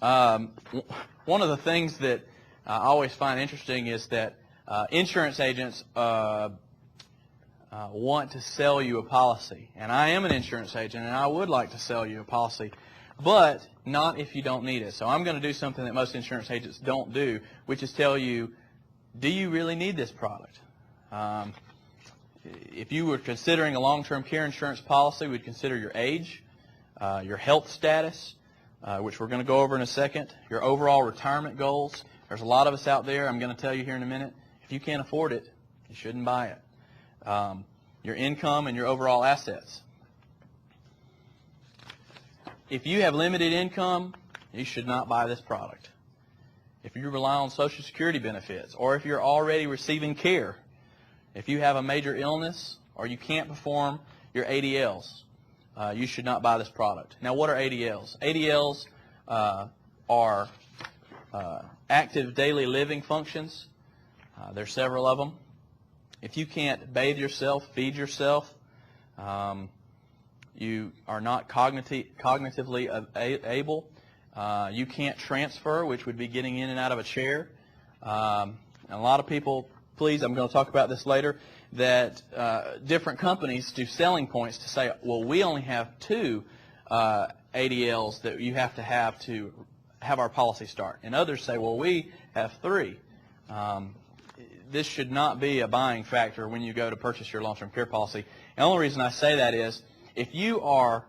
One of the things that I always find interesting is that insurance agents want to sell you a policy. And I am an insurance agent, and I would like to sell you a policy, but not if you don't need it. So I'm going to do something that most insurance agents don't do, which is tell you, do you really need this product? If you were considering a long-term care insurance policy, we'd consider your age, your health status, which we're going to go over in a second, your overall retirement goals. There's a lot of us out there, I'm going to tell you here in a minute, if you can't afford it, you shouldn't buy it. Your income and your overall assets. If you have limited income, you should not buy this product. If you rely on Social Security benefits, or if you're already receiving care, if you have a major illness, or you can't perform your ADLs, you should not buy this product. Now, what are ADLs? ADLs are active daily living functions. There's several of them. If you can't bathe yourself, feed yourself, you are not cognitively able, you can't transfer, which would be getting in and out of a chair. And a lot of people, please, I'm going to talk about this later, that different companies do selling points to say, well, we only have 2 ADLs that you have to have our policy start. And others say, well, we have 3. This should not be a buying factor when you go to purchase your long-term care policy. The only reason I say that is if you are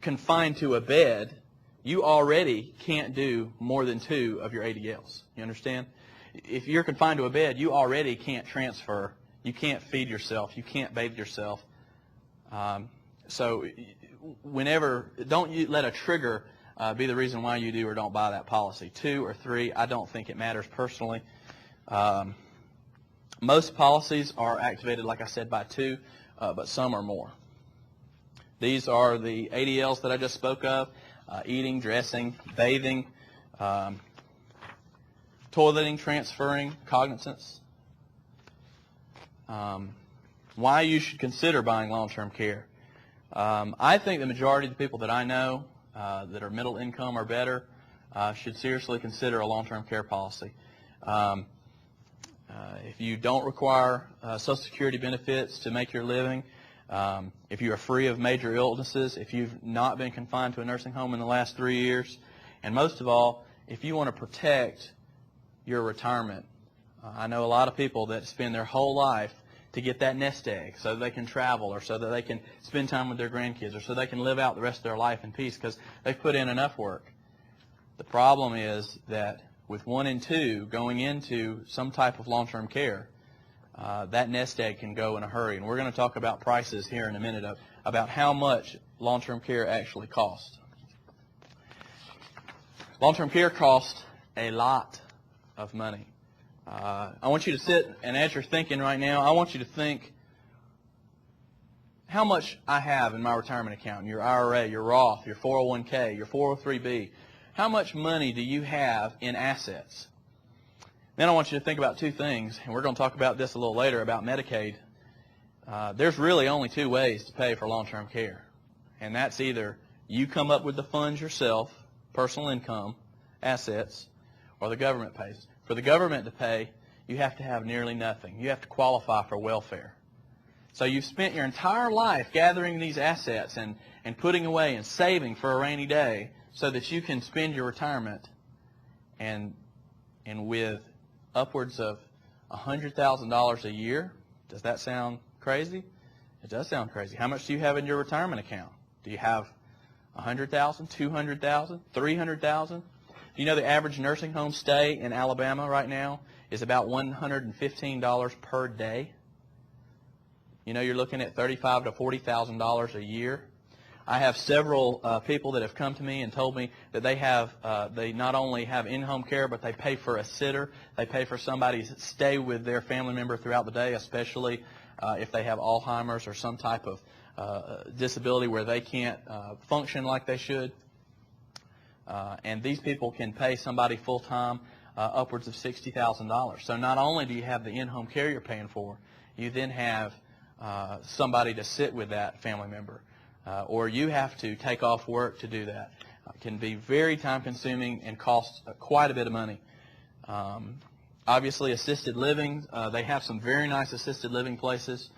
confined to a bed, you already can't do more than 2 of your ADLs. You understand? If you're confined to a bed, you already can't transfer. You can't feed yourself. You can't bathe yourself. So whenever, don't let a trigger be the reason why you do or don't buy that policy. 2 or 3, I don't think it matters personally. Most policies are activated, like I said, by 2, but some are more. These are the ADLs that I just spoke of: eating, dressing, bathing, toileting, transferring, cognizance. Why you should consider buying long-term care. I think the majority of the people that I know that are middle income or better should seriously consider a long-term care policy. If you don't require Social Security benefits to make your living, if you are free of major illnesses, if you've not been confined to a nursing home in the last 3 years, and most of all, if you want to protect your retirement. I know a lot of people that spend their whole life to get that nest egg so that they can travel, or so that they can spend time with their grandkids, or so they can live out the rest of their life in peace because they've put in enough work. The problem is that with 1 and 2 going into some type of long-term care, that nest egg can go in a hurry. And we're going to talk about prices here in a minute about how much long-term care actually costs. Long-term care costs a lot of money. I want you to sit, and as you're thinking right now, I want you to think how much I have in my retirement account, your IRA, your Roth, your 401k, your 403b. How much money do you have in assets? Then I want you to think about 2 things, and we're going to talk about this a little later about Medicaid. There's really only 2 ways to pay for long-term care, and that's either you come up with the funds yourself, personal income, assets, or the government pays. For the government to pay, you have to have nearly nothing. You have to qualify for welfare. So you've spent your entire life gathering these assets and putting away and saving for a rainy day so that you can spend your retirement, and with upwards of $100,000 a year. Does that sound crazy? It does sound crazy. How much do you have in your retirement account? Do you have $100,000, $200,000, $300,000? Do you know the average nursing home stay in Alabama right now is about $115 per day? You know, you're looking at $35,000 to $40,000 a year. I have several people that have come to me and told me that they not only have in-home care, but they pay for a sitter. They pay for somebody to stay with their family member throughout the day, especially if they have Alzheimer's or some type of disability where they can't function like they should. And these people can pay somebody full-time upwards of $60,000. So not only do you have the in-home care you're paying for, you then have somebody to sit with that family member. Or you have to take off work to do that. can be very time-consuming and cost quite a bit of money. Obviously, assisted living, they have some very nice assisted living places,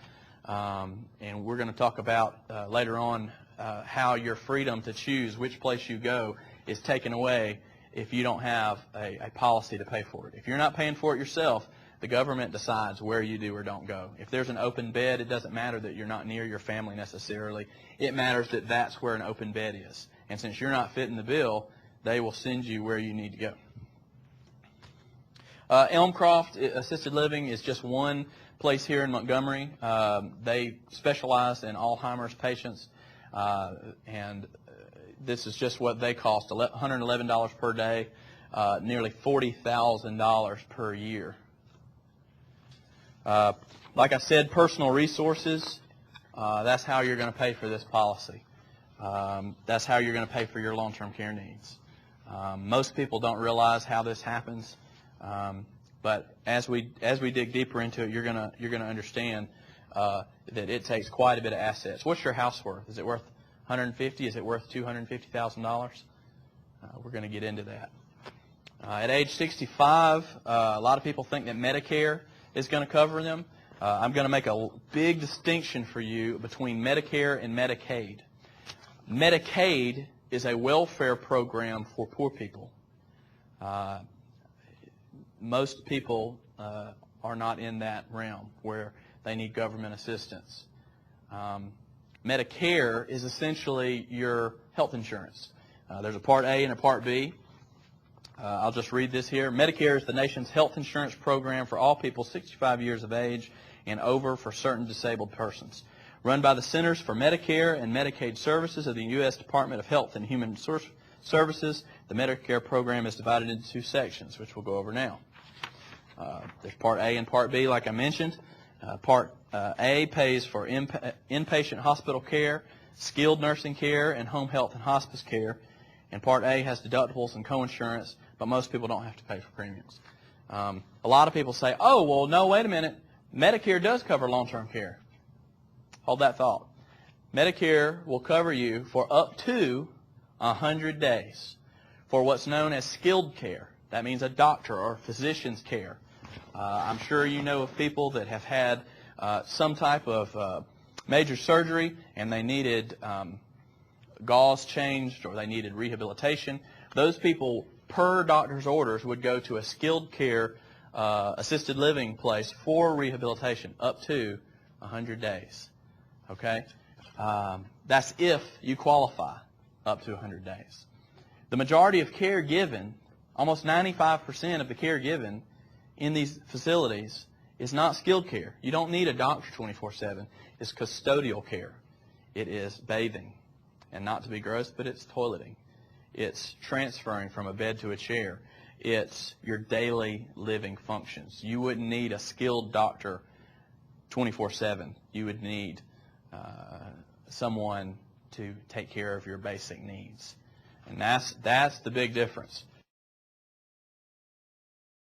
and we're going to talk about later on how your freedom to choose which place you go is taken away if you don't have a policy to pay for it. If you're not paying for it yourself, the government decides where you do or don't go. If there's an open bed, it doesn't matter that you're not near your family necessarily. It matters that that's where an open bed is. And since you're not fitting the bill, they will send you where you need to go. Elmcroft Assisted Living is just one place here in Montgomery. They specialize in Alzheimer's patients, and this is just what they cost, $111 per day, nearly $40,000 per year. Like I said, personal resources, that's how you're going to pay for this policy. That's how you're going to pay for your long-term care needs. Most people don't realize how this happens, but as we dig deeper into it, you're going to understand that it takes quite a bit of assets. What's your house worth? Is it worth $150,000? Is it worth $250,000? We're going to get into that. At age 65, a lot of people think that Medicare is going to cover them. I'm going to make a big distinction for you between Medicare and Medicaid. Medicaid is a welfare program for poor people. Most people are not in that realm where they need government assistance. Medicare is essentially your health insurance. There's a Part A and a Part B. I'll just read this here. Medicare is the nation's health insurance program for all people 65 years of age and over for certain disabled persons. Run by the Centers for Medicare and Medicaid Services of the U.S. Department of Health and Human Services, the Medicare program is divided into two sections, which we'll go over now. There's Part A and Part B, like I mentioned. Part A pays for inpatient hospital care, skilled nursing care, and home health and hospice care. And Part A has deductibles and coinsurance, but most people don't have to pay for premiums. A lot of people say, oh, well, no, wait a minute. Medicare does cover long-term care. Hold that thought. Medicare will cover you for up to 100 days for what's known as skilled care. That means a doctor or physician's care. I'm sure you know of people that have had some type of major surgery and they needed gauze changed or they needed rehabilitation. Those people, per doctor's orders, would go to a skilled care assisted living place for rehabilitation up to 100 days. Okay? That's if you qualify up to 100 days. The majority of care given, almost 95% of the care given in these facilities is not skilled care. You don't need a doctor 24/7. It's custodial care. It is bathing. And not to be gross, but it's toileting. It's transferring from a bed to a chair. It's your daily living functions. You wouldn't need a skilled doctor 24/7. You would need someone to take care of your basic needs. And that's the big difference.